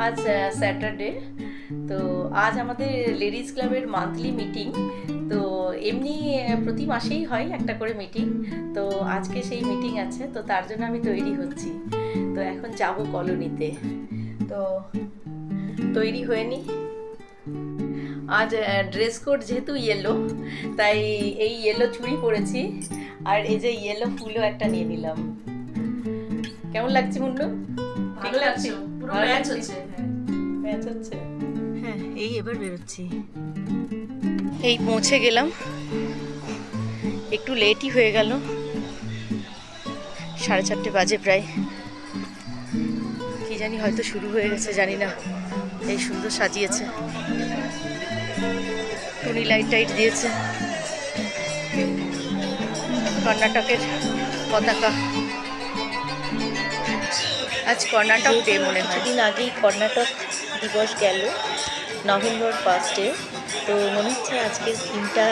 আজ স্যাটারডে। তো আজ আমাদের লেডিস ক্লাবের মান্থলি মিটিং। তো এমনি প্রতি মাসেই হয় একটা করে মিটিং। তো আজকে সেই মিটিং আছে, তো তার জন্য আমি তৈরি হচ্ছি। তো এখন যাব কলোনিতে। তো তৈরি হয়ে নি। আজ ড্রেস কোড যেহেতু ইয়েলো, তাই এই ইয়েলো চুড়ি পরেছি, আর এই যে ইয়েলো ফুলও একটা নিয়ে নিলাম। কেমন লাগছে মুন্নু? ভালো লাগছে, পুরো ম্যাচ হচ্ছে। ম্যাচ হচ্ছে। হ্যাঁ, এই এবার বেরোচ্ছি। এই পৌঁছে গেলাম, একটু লেটই হয়ে গেল, 4:30 বাজে প্রায়। কি জানি হয়তো শুরু হয়ে গেছে, জানি না। এই সুন্দর সাজিয়েছে, টুনি লাইট টাইট দিয়েছে, কর্ণাটকের পতাকা। আজ কর্ণাটক ডে মনে হয়। কিছুদিন আগেই কর্ণাটক দিবস গেল, নভেম্বর 1 তো মনে হচ্ছে আজকের থিমটা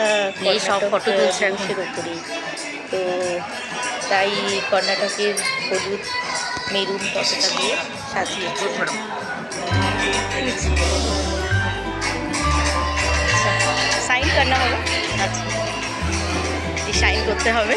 সব ফটো তুলছে মানুষের ওপরেই। তো তাই কর্ণাটকের হলুদ মেরুন পতাকা দিয়ে সাজিয়েছে। সাইন করনা হবে, আচ্ছা এই সাইন করতে হবে।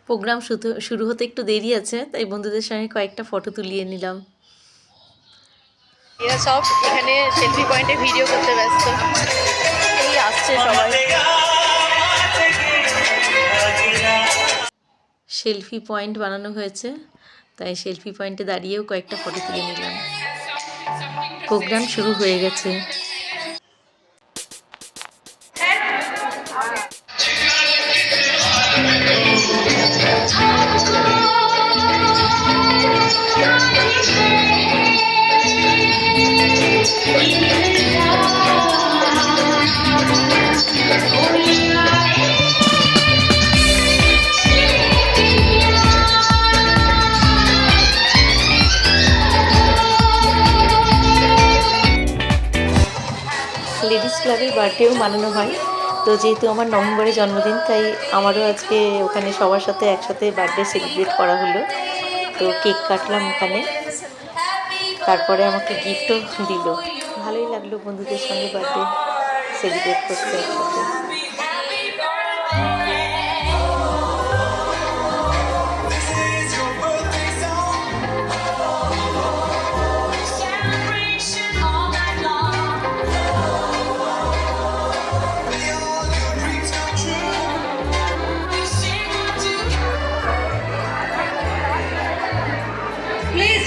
প্রোগ্রাম শুরু হতে একটু দেরি আছে, তাই বন্ধুদের সঙ্গে কয়েকটা ফটো তুলিয়ে নিলাম। এরা সব এখানে সেলফি পয়েন্টে ভিডিও করতে ব্যস্ত। এই আসছে সবাই। সেলফি পয়েন্ট বানানো হয়েছে, তাই সেলফি পয়েন্টে দাঁড়িয়েও কয়েকটা ফটো তুলে নিলাম। প্রোগ্রাম শুরু হয়ে গেছে। লেডিস ক্লাবের বার্থডেও মানানো হয়। তো যেহেতু আমার নভেম্বরে জন্মদিন, তাই আমারও আজকে ওখানে সবার সাথে একসাথে বার্থডে সেলিব্রেট করা হলো। তো কেক কাটলাম ওখানে, তারপরে আমাকে গিফটও দিল। ভালোই লাগলো বন্ধুদের সঙ্গে বার্থডে সেলিব্রেট করতে একসাথে।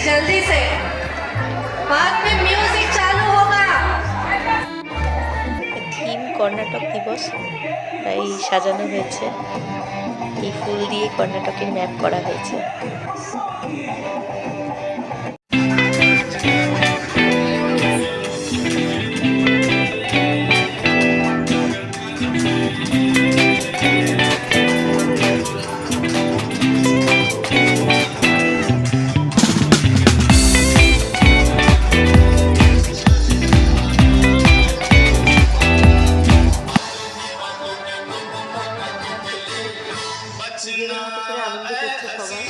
जल्दी से बाद में म्यूजिक चालू होगा। থিম কর্ণাটক দিবস, তাই সাজানো হয়েছে। এই ফুল দিয়ে কর্ণাটকের ম্যাপ করা হয়েছে। আনন্দ করছে সবাই।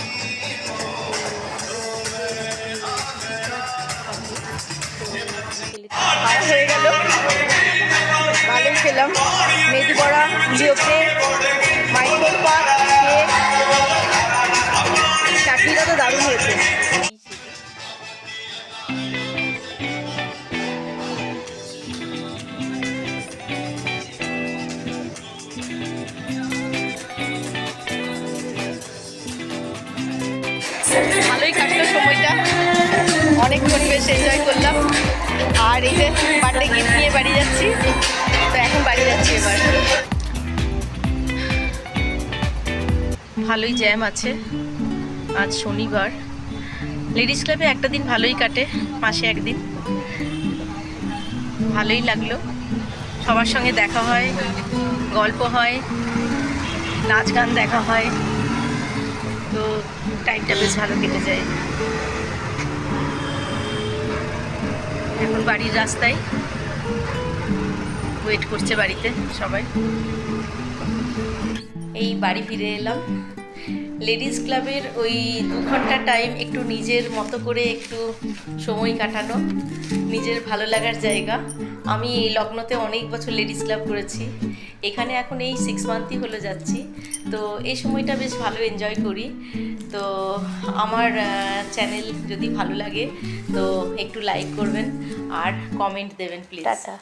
হয়ে গেল, ভালোই খেলাম। মেদু বড়া, লিওকে, মাইক্রোর পাক, কেক, চাটনিটা তো দারুণ হয়েছে। ভালোই কাটলো সময়টা, অনেকক্ষণ বেশ এনজয় করলাম। আর এই যে বার্থডে গিফট নিয়ে বাড়ি যাচ্ছি। তো এখন বাড়ি যাচ্ছি এবার। ভালোই জ্যাম আছে, আজ শনিবার। লেডিস ক্লাবে একটা দিন ভালোই কাটে, মাসে একদিন। ভালোই লাগলো, সবার সঙ্গে দেখা হয়, গল্প হয়, নাচ গান দেখা হয়। তো টাইমটা বেশ ভালো কেটে যায়। এখন বাড়ির রাস্তায় ওয়েট করছে বাড়িতে সবাই। এই বাড়ি ফিরে এলাম। লেডিস ক্লাবের ওই 2 ঘন্টা টাইম একটু নিজের মতো করে একটু সময় কাটানো, নিজের ভালো লাগার জায়গা। আমি এই লগ্নতে অনেক বছর লেডিস ক্লাব করেছি, এখানে এখন এই 6 মান্থই হলো যাচ্ছি। তো এই সময়টা বেশ ভালো এনজয় করি। তো আমার চ্যানেল যদি ভালো লাগে তো একটু লাইক করবেন আর কমেন্ট দেবেন প্লিজ। টাটা।